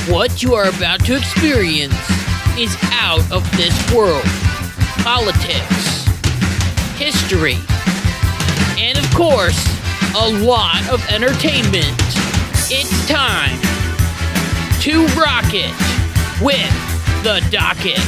What you are about to experience is out of this world. Politics, history, and of course, a lot of entertainment. It's time to rock it with the Docket.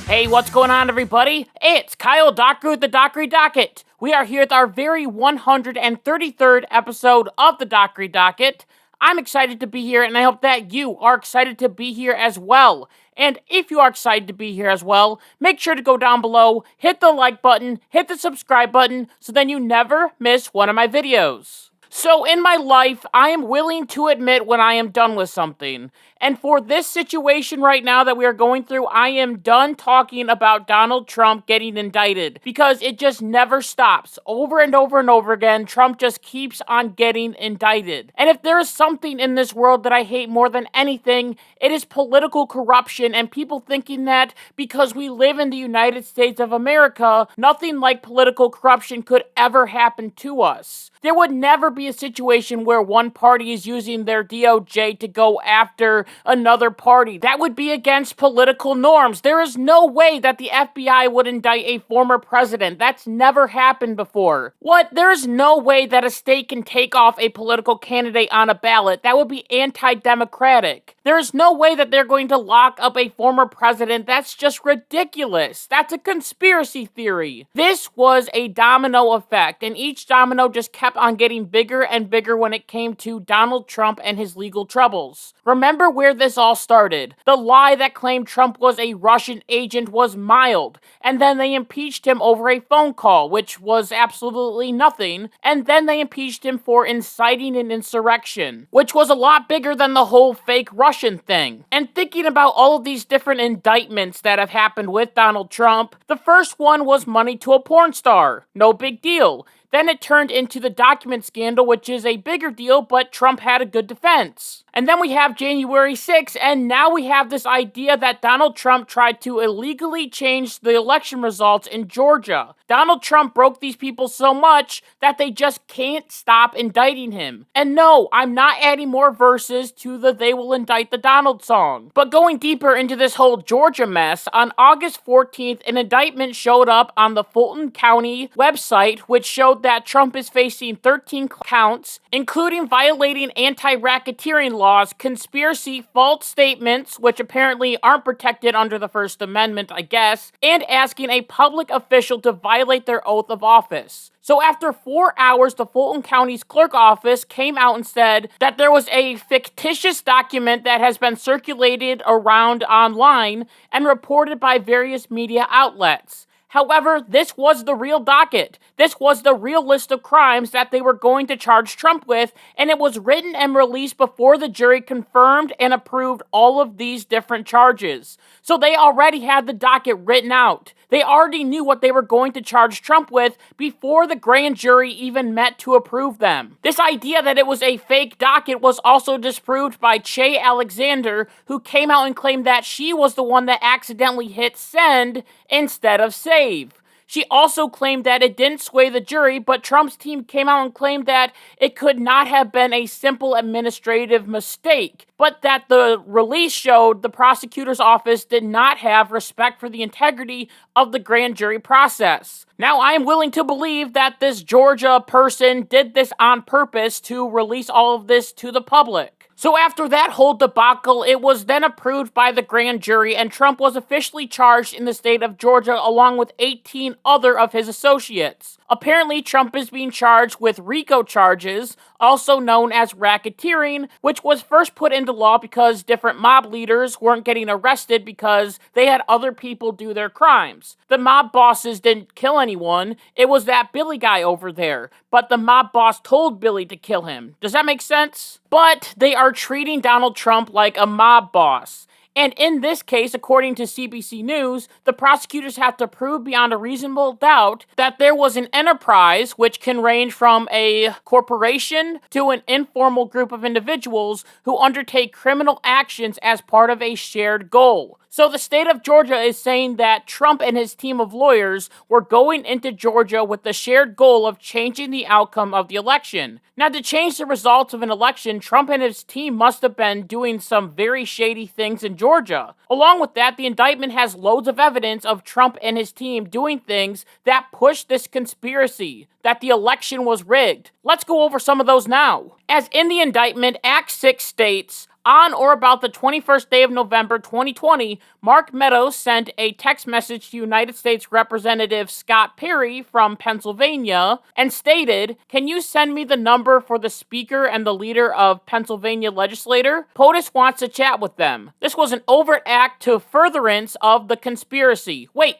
Hey, what's going on, everybody? It's Kyle Dockery with the Dockery Docket. We are here with our very 133rd episode of the Dockery Docket. I'm excited to be here, and I hope that you are excited to be here as well. And if you are excited to be here as well, make sure to go down below, hit the like button, hit the subscribe button, so then you never miss one of my videos. So in my life, I am willing to admit when I am done with something. And for this situation right now that we are going through, I am done talking about Donald Trump getting indicted. Because it just never stops. Over and over and over again, Trump just keeps on getting indicted. And if there is something in this world that I hate more than anything, it is political corruption and people thinking that because we live in the United States of America, nothing like political corruption could ever happen to us. There would never be a situation where one party is using their DOJ to go after another party. That would be against political norms. There is no way that the FBI would indict a former president. That's never happened before. What? There is no way that a state can take off a political candidate on a ballot. That would be anti-democratic. There is no way that they're going to lock up a former president. That's just ridiculous. That's a conspiracy theory. This was a domino effect, and each domino just kept on getting bigger and bigger when it came to Donald Trump and his legal troubles. Remember where this all started. The lie that claimed Trump was a Russian agent was mild, and then they impeached him over a phone call, which was absolutely nothing, and then they impeached him for inciting an insurrection, which was a lot bigger than the whole fake Russian thing. And thinking about all of these different indictments that have happened with Donald Trump, the first one was money to a porn star. No big deal. Then it turned into the document scandal, which is a bigger deal, but Trump had a good defense. And then we have January 6th, and now we have this idea that Donald Trump tried to illegally change the election results in Georgia. Donald Trump broke these people so much that they just can't stop indicting him. And no, I'm not adding more verses to the They Will Indict the Donald song. But going deeper into this whole Georgia mess, on August 14th, an indictment showed up on the Fulton County website, which showed that Trump is facing 13 counts, including violating anti-racketeering laws, conspiracy, false statements, which apparently aren't protected under the First Amendment, I guess, and asking a public official to violate their oath of office. So after 4 hours, the Fulton County's clerk office came out and said that there was a fictitious document that has been circulated around online and reported by various media outlets. However, this was the real docket. This was the real list of crimes that they were going to charge Trump with, and it was written and released before the jury confirmed and approved all of these different charges. So they already had the docket written out. They already knew what they were going to charge Trump with before the grand jury even met to approve them. This idea that it was a fake docket was also disproved by Che Alexander, who came out and claimed that she was the one that accidentally hit send instead of save. She also claimed that it didn't sway the jury, but Trump's team came out and claimed that it could not have been a simple administrative mistake, but that the release showed the prosecutor's office did not have respect for the integrity of the grand jury process. Now, I am willing to believe that this Georgia person did this on purpose to release all of this to the public. So after that whole debacle, it was then approved by the grand jury, and Trump was officially charged in the state of Georgia along with 18 other of his associates. Apparently, Trump is being charged with RICO charges, also known as racketeering, which was first put into law because different mob leaders weren't getting arrested because they had other people do their crimes. The mob bosses didn't kill anyone, it was that Billy guy over there, but the mob boss told Billy to kill him. Does that make sense? But they are treating Donald Trump like a mob boss. And in this case, according to CBC News, the prosecutors have to prove beyond a reasonable doubt that there was an enterprise, which can range from a corporation to an informal group of individuals who undertake criminal actions as part of a shared goal. So the state of Georgia is saying that Trump and his team of lawyers were going into Georgia with the shared goal of changing the outcome of the election. Now, to change the results of an election, Trump and his team must have been doing some very shady things in Georgia. Along with that, the indictment has loads of evidence of Trump and his team doing things that push this conspiracy, that the election was rigged. Let's go over some of those now. As in the indictment, Act 6 states, on or about the 21st day of November 2020, Mark Meadows sent a text message to United States Representative Scott Perry from Pennsylvania and stated, "Can you send me the number for the Speaker and the leader of Pennsylvania legislature? POTUS wants to chat with them." This was an overt act to furtherance of the conspiracy. Wait.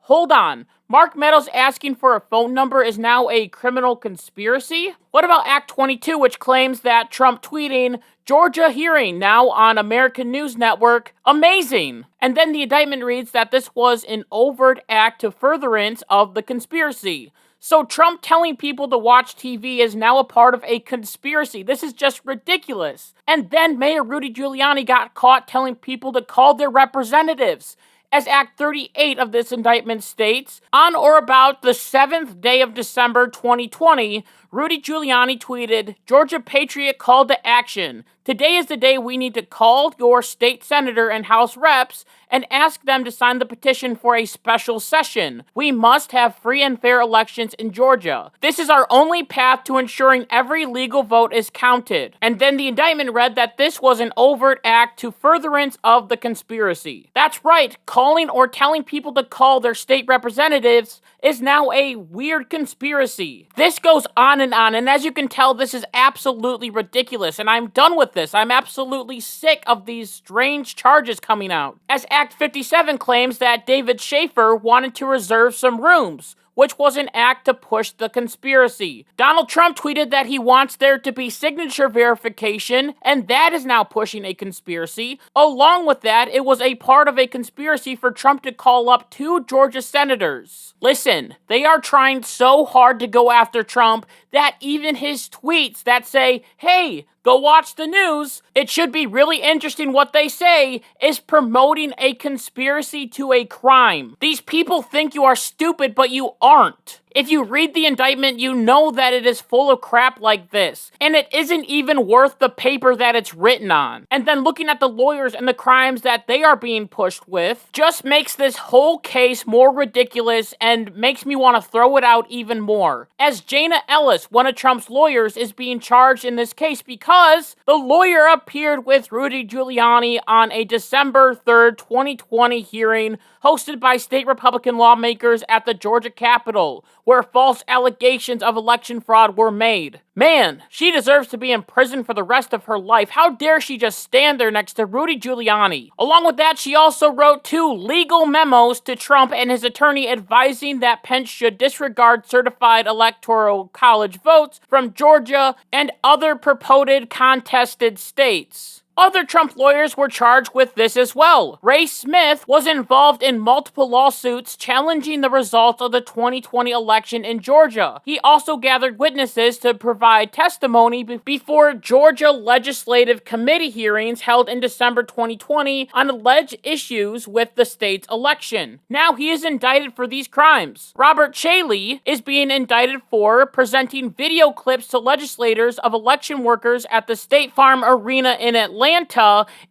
Hold on. Mark Meadows asking for a phone number is now a criminal conspiracy? What about Act 22, which claims that Trump tweeting, "Georgia hearing now on American News Network, amazing." And then the indictment reads that this was an overt act to furtherance of the conspiracy. So Trump telling people to watch TV is now a part of a conspiracy. This is just ridiculous. And then Mayor Rudy Giuliani got caught telling people to call their representatives. As Act 38 of this indictment states, on or about the 7th day of December 2020, Rudy Giuliani tweeted, "Georgia Patriot called to action. Today is the day we need to call your state senator and House reps and ask them to sign the petition for a special session. We must have free and fair elections in Georgia. This is our only path to ensuring every legal vote is counted." And then the indictment read that this was an overt act to furtherance of the conspiracy. That's right, calling or telling people to call their state representatives is now a weird conspiracy. This goes on, and as you can tell, this is absolutely ridiculous, and I'm done with this. I'm absolutely sick of these strange charges coming out. As Act 57 claims that David Schaefer wanted to reserve some rooms, which was an act to push the conspiracy. Donald Trump tweeted that he wants there to be signature verification, and that is now pushing a conspiracy. Along with that, it was a part of a conspiracy for Trump to call up 2 Georgia senators. Listen, they are trying so hard to go after Trump that even his tweets that say, "Hey, go watch the news, it should be really interesting what they say," is promoting a conspiracy to a crime. These people think you are stupid, but you aren't. If you read the indictment, you know that it is full of crap like this, and it isn't even worth the paper that it's written on. And then looking at the lawyers and the crimes that they are being pushed with just makes this whole case more ridiculous and makes me want to throw it out even more. As Jana Ellis, one of Trump's lawyers, is being charged in this case because the lawyer appeared with Rudy Giuliani on a December 3rd, 2020 hearing hosted by state Republican lawmakers at the Georgia Capitol, where false allegations of election fraud were made. Man, she deserves to be in prison for the rest of her life. How dare she just stand there next to Rudy Giuliani? Along with that, she also wrote 2 legal memos to Trump and his attorney advising that Pence should disregard certified electoral college votes from Georgia and other purported contested states. Other Trump lawyers were charged with this as well. Ray Smith was involved in multiple lawsuits challenging the results of the 2020 election in Georgia. He also gathered witnesses to provide testimony before Georgia Legislative Committee hearings held in December 2020 on alleged issues with the state's election. Now he is indicted for these crimes. Robert Chaley is being indicted for presenting video clips to legislators of election workers at the State Farm Arena in Atlanta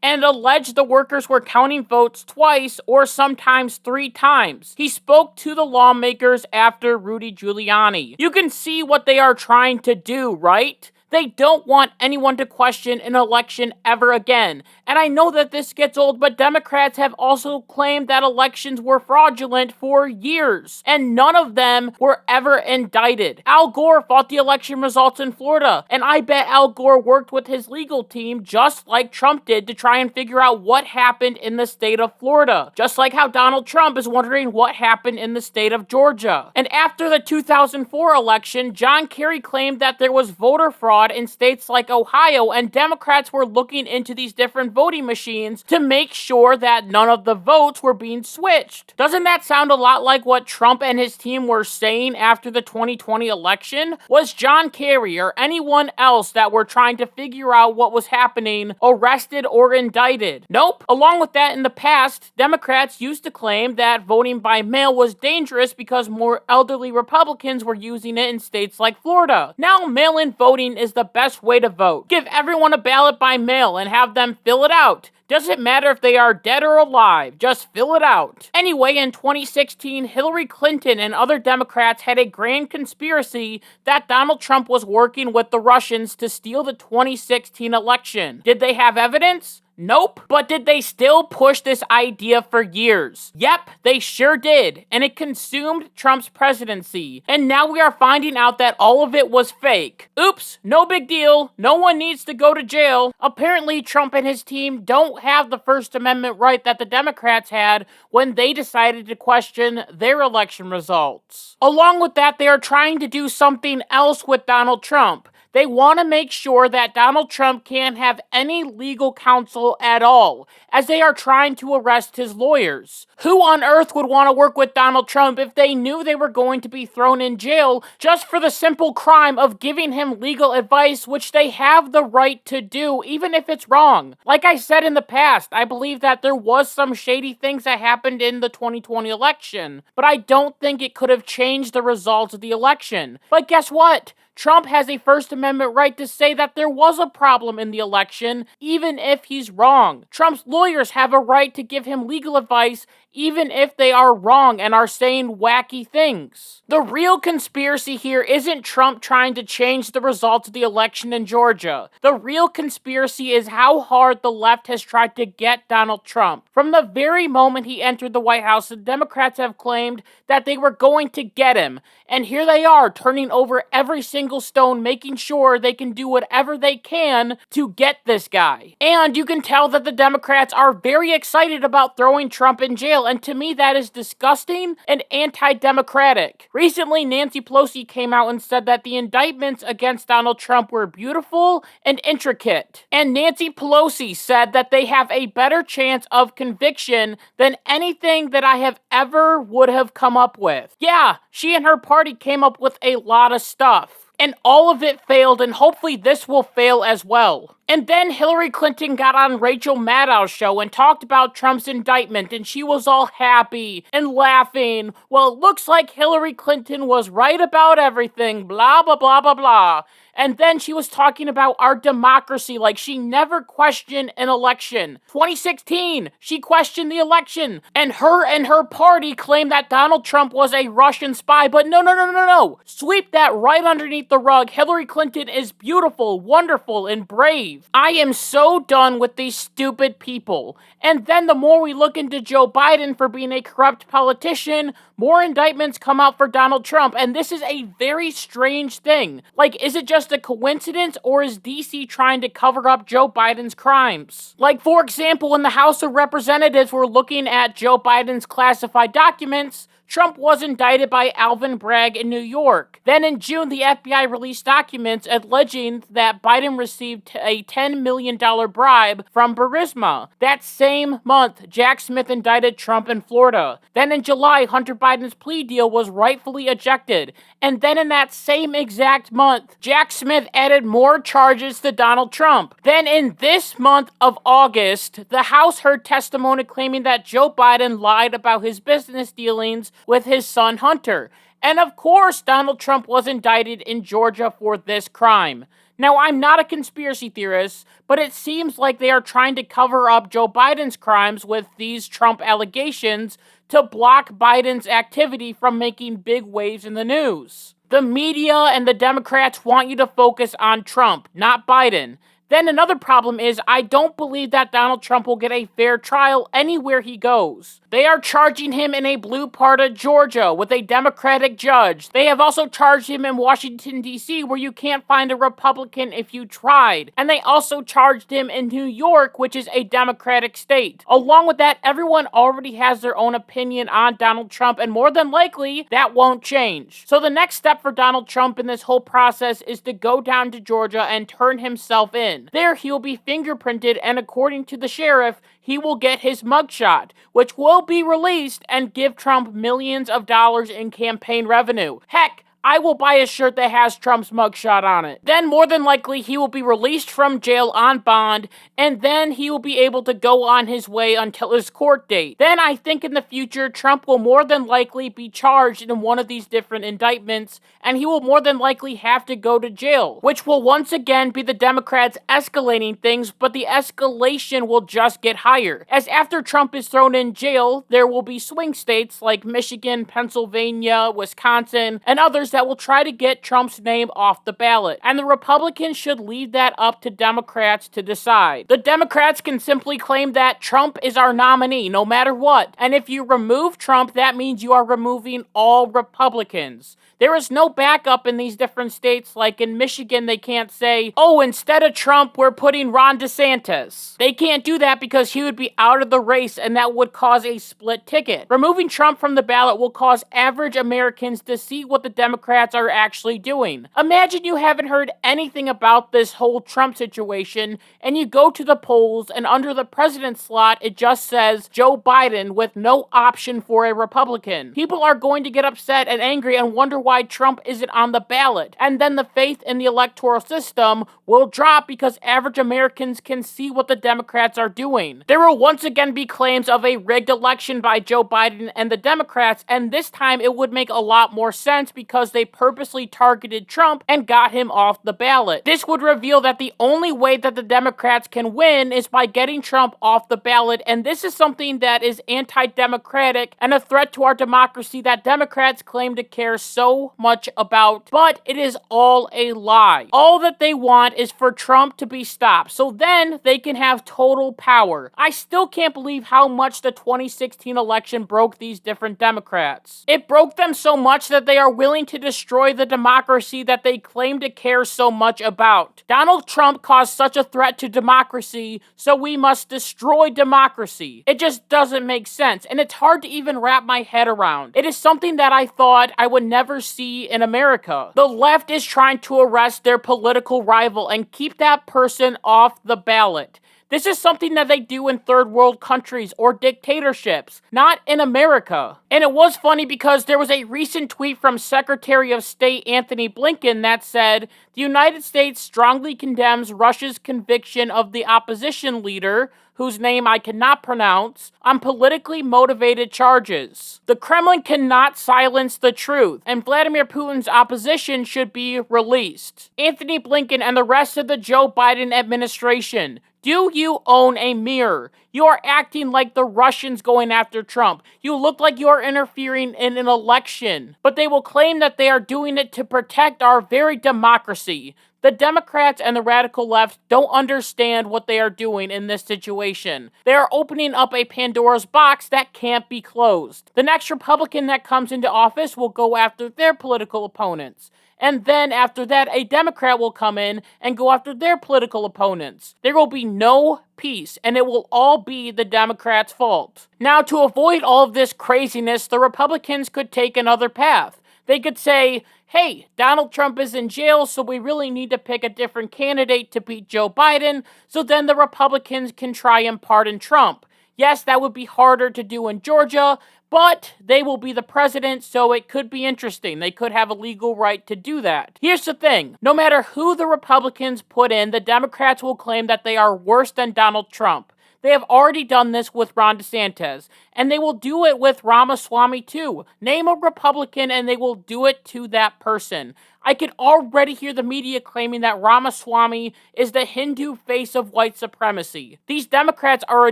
and alleged the workers were counting votes twice or sometimes 3 times. He spoke to the lawmakers after Rudy Giuliani. You can see what they are trying to do, right? They don't want anyone to question an election ever again. And I know that this gets old, but Democrats have also claimed that elections were fraudulent for years, and none of them were ever indicted. Al Gore fought the election results in Florida, and I bet Al Gore worked with his legal team just like Trump did to try and figure out what happened in the state of Florida, just like how Donald Trump is wondering what happened in the state of Georgia. And after the 2004 election, John Kerry claimed that there was voter fraud fraud in states like Ohio, and Democrats were looking into these different voting machines to make sure that none of the votes were being switched. Doesn't that sound a lot like what Trump and his team were saying after the 2020 election? Was John Kerry or anyone else that were trying to figure out what was happening arrested or indicted? Nope. Along with that, in the past, Democrats used to claim that voting by mail was dangerous because more elderly Republicans were using it in states like Florida. Now, mail-in voting is the best way to vote. Give everyone a ballot by mail and have them fill it out. Doesn't matter if they are dead or alive, just fill it out. Anyway, in 2016, Hillary Clinton and other Democrats had a grand conspiracy that Donald Trump was working with the Russians to steal the 2016 election. Did they have evidence? Nope. But did they still push this idea for years? Yep, they sure did. And it consumed Trump's presidency. And now we are finding out that all of it was fake. Oops, no big deal. No one needs to go to jail. Apparently, Trump and his team don't have the First Amendment right that the Democrats had when they decided to question their election results. Along with that, they are trying to do something else with Donald Trump. They want to make sure that Donald Trump can't have any legal counsel at all, as they are trying to arrest his lawyers. Who on earth would want to work with Donald Trump if they knew they were going to be thrown in jail just for the simple crime of giving him legal advice, which they have the right to do, even if it's wrong? Like I said in the past, I believe that there was some shady things that happened in the 2020 election, but I don't think it could have changed the results of the election. But guess what? Trump has a First Amendment right to say that there was a problem in the election, even if he's wrong. Trump's lawyers have a right to give him legal advice, even if they are wrong and are saying wacky things. The real conspiracy here isn't Trump trying to change the results of the election in Georgia. The real conspiracy is how hard the left has tried to get Donald Trump. From the very moment he entered the White House, the Democrats have claimed that they were going to get him. And here they are, turning over every single stone, making sure they can do whatever they can to get this guy. And you can tell that the Democrats are very excited about throwing Trump in jail, and to me that is disgusting and anti-democratic. Recently, Nancy Pelosi came out and said that the indictments against Donald Trump were beautiful and intricate. And Nancy Pelosi said that they have a better chance of conviction than anything that I have ever would have come up with. Yeah, she and her party came up with a lot of stuff. And all of it failed, and hopefully this will fail as well. And then Hillary Clinton got on Rachel Maddow's show and talked about Trump's indictment, and she was all happy and laughing. Well, it looks like Hillary Clinton was right about everything, blah, blah, blah, blah, blah. And then she was talking about our democracy like she never questioned an election. 2016, she questioned the election. And her party claimed that Donald Trump was a Russian spy. But no. Sweep that right underneath the rug. Hillary Clinton is beautiful, wonderful, and brave. I am so done with these stupid people. And then the more we look into Joe Biden for being a corrupt politician, more indictments come out for Donald Trump. And this is a very strange thing. Like, is it just a coincidence, or is DC trying to cover up Joe Biden's crimes? Like, for example, when the House of Representatives were looking at Joe Biden's classified documents, Trump was indicted by Alvin Bragg in New York. Then in June, the FBI released documents alleging that Biden received a $10 million bribe from Burisma. That same month, Jack Smith indicted Trump in Florida. Then in July, Hunter Biden's plea deal was rightfully ejected. And then in that same exact month, Jack Smith added more charges to Donald Trump. Then in this month of August, the House heard testimony claiming that Joe Biden lied about his business dealings with his son Hunter. And of course, Donald Trump was indicted in Georgia for this crime. Now, I'm not a conspiracy theorist, but it seems like they are trying to cover up Joe Biden's crimes with these Trump allegations to block Biden's activity from making big waves in the news. The media and the Democrats want you to focus on Trump, not Biden. Then another problem is I don't believe that Donald Trump will get a fair trial anywhere he goes. They are charging him in a blue part of Georgia with a Democratic judge. They have also charged him in Washington, D.C., where you can't find a Republican if you tried. And they also charged him in New York, which is a Democratic state. Along with that, everyone already has their own opinion on Donald Trump, and more than likely, that won't change. So the next step for Donald Trump in this whole process is to go down to Georgia and turn himself in. There, he will be fingerprinted, and according to the sheriff, he will get his mugshot, which will be released and give Trump millions of dollars in campaign revenue. Heck, I will buy a shirt that has Trump's mugshot on it. Then, more than likely, he will be released from jail on bond, and then he will be able to go on his way until his court date. Then, I think in the future, Trump will more than likely be charged in one of these different indictments, and he will more than likely have to go to jail, which will once again be the Democrats escalating things, but the escalation will just get higher. As after Trump is thrown in jail, there will be swing states like Michigan, Pennsylvania, Wisconsin, and others that will try to get Trump's name off the ballot. And the Republicans should leave that up to Democrats to decide. The Democrats can simply claim that Trump is our nominee, no matter what. And if you remove Trump, that means you are removing all Republicans. There is no backup in these different states. Like in Michigan, they can't say, oh, instead of Trump, we're putting Ron DeSantis. They can't do that because he would be out of the race, and that would cause a split ticket. Removing Trump from the ballot will cause average Americans to see what the Democrats are actually doing. Imagine you haven't heard anything about this whole Trump situation, and you go to the polls, and under the president slot, it just says Joe Biden with no option for a Republican. People are going to get upset and angry and wonder why Trump isn't on the ballot. And then the faith in the electoral system will drop because average Americans can see what the Democrats are doing. There will once again be claims of a rigged election by Joe Biden and the Democrats, and this time it would make a lot more sense because they purposely targeted Trump and got him off the ballot. This would reveal that the only way that the Democrats can win is by getting Trump off the ballot, and this is something that is anti-democratic and a threat to our democracy that Democrats claim to care so much about, but it is all a lie. All that they want is for Trump to be stopped, so then they can have total power. I still can't believe how much the 2016 election broke these different Democrats. It broke them so much that they are willing to destroy the democracy that they claim to care so much about. Donald Trump caused such a threat to democracy, so we must destroy democracy. It just doesn't make sense, and it's hard to even wrap my head around. It is something that I thought I would never see in America. The left is trying to arrest their political rival and keep that person off the ballot. This is something that they do in third world countries or dictatorships, not in America. And it was funny because there was a recent tweet from Secretary of State Anthony Blinken that said, the United States strongly condemns Russia's conviction of the opposition leader, whose name I cannot pronounce, on politically motivated charges. The Kremlin cannot silence the truth, and Vladimir Putin's opposition should be released. Anthony Blinken and the rest of the Joe Biden administration, do you own a mirror? You are acting like the Russians going after Trump. You look like you are interfering in an election. But they will claim that they are doing it to protect our very democracy. The Democrats and the radical left don't understand what they are doing in this situation. They are opening up a Pandora's box that can't be closed. The next Republican that comes into office will go after their political opponents. And then after that, a Democrat will come in and go after their political opponents. There will be no peace, and it will all be the Democrats' fault. Now, to avoid all of this craziness, the Republicans could take another path. They could say, hey, Donald Trump is in jail, so we really need to pick a different candidate to beat Joe Biden, so then the Republicans can try and pardon Trump. Yes, that would be harder to do in Georgia, but they will be the president, so it could be interesting. They could have a legal right to do that. Here's the thing. No matter who the Republicans put in, the Democrats will claim that they are worse than Donald Trump. They have already done this with Ron DeSantis, and they will do it with Ramaswamy too. Name a Republican and they will do it to that person. I could already hear the media claiming that Ramaswamy is the Hindu face of white supremacy. These Democrats are a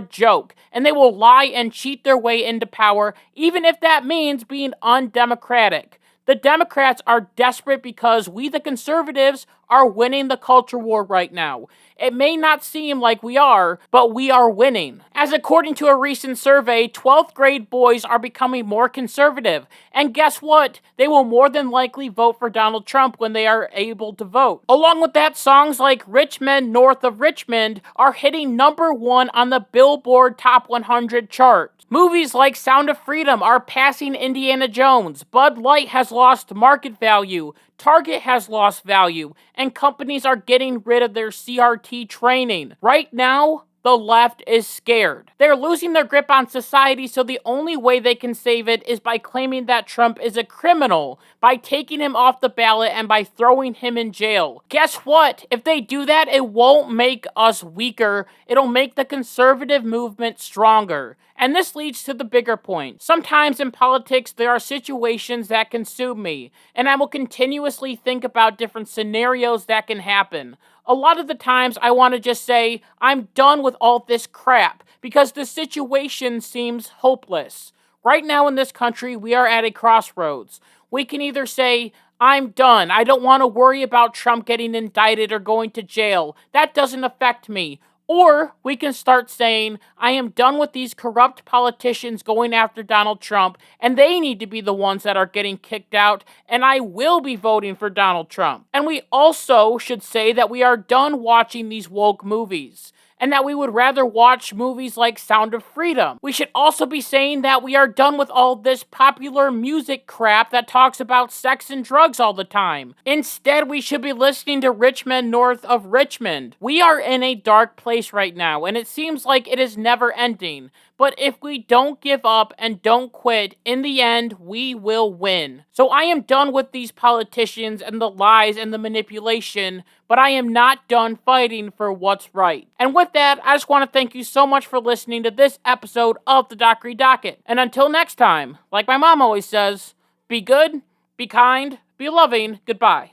joke, and they will lie and cheat their way into power, even if that means being undemocratic. The Democrats are desperate because we, the conservatives, are winning the culture war right now. It may not seem like we are, but we are winning. As according to a recent survey, 12th grade boys are becoming more conservative. And guess what? They will more than likely vote for Donald Trump when they are able to vote. Along with that, songs like Rich Men North of Richmond are hitting #1 on the Billboard Top 100 chart. Movies like Sound of Freedom are passing Indiana Jones. Bud Light has lost market value. Target has lost value. And companies are getting rid of their CRT training. Right now, the left is scared. They're losing their grip on society, so the only way they can save it is by claiming that Trump is a criminal, by taking him off the ballot and by throwing him in jail. Guess what? If they do that, it won't make us weaker. It'll make the conservative movement stronger. And this leads to the bigger point. Sometimes in politics, there are situations that consume me, and I will continuously think about different scenarios that can happen. A lot of the times, I want to just say, I'm done with all this crap, because the situation seems hopeless. Right now in this country, we are at a crossroads. We can either say, I'm done. I don't want to worry about Trump getting indicted or going to jail. That doesn't affect me. Or we can start saying, I am done with these corrupt politicians going after Donald Trump, and they need to be the ones that are getting kicked out, and I will be voting for Donald Trump. And we also should say that we are done watching these woke movies, and that we would rather watch movies like Sound of Freedom. We should also be saying that we are done with all this popular music crap that talks about sex and drugs all the time. Instead, we should be listening to Rich Men North of Richmond. We are in a dark place right now, and it seems like it is never ending. But if we don't give up and don't quit, in the end, we will win. So I am done with these politicians and the lies and the manipulation, but I am not done fighting for what's right. And with that, I just want to thank you so much for listening to this episode of the Dockery Docket. And until next time, like my mom always says, be good, be kind, be loving, goodbye.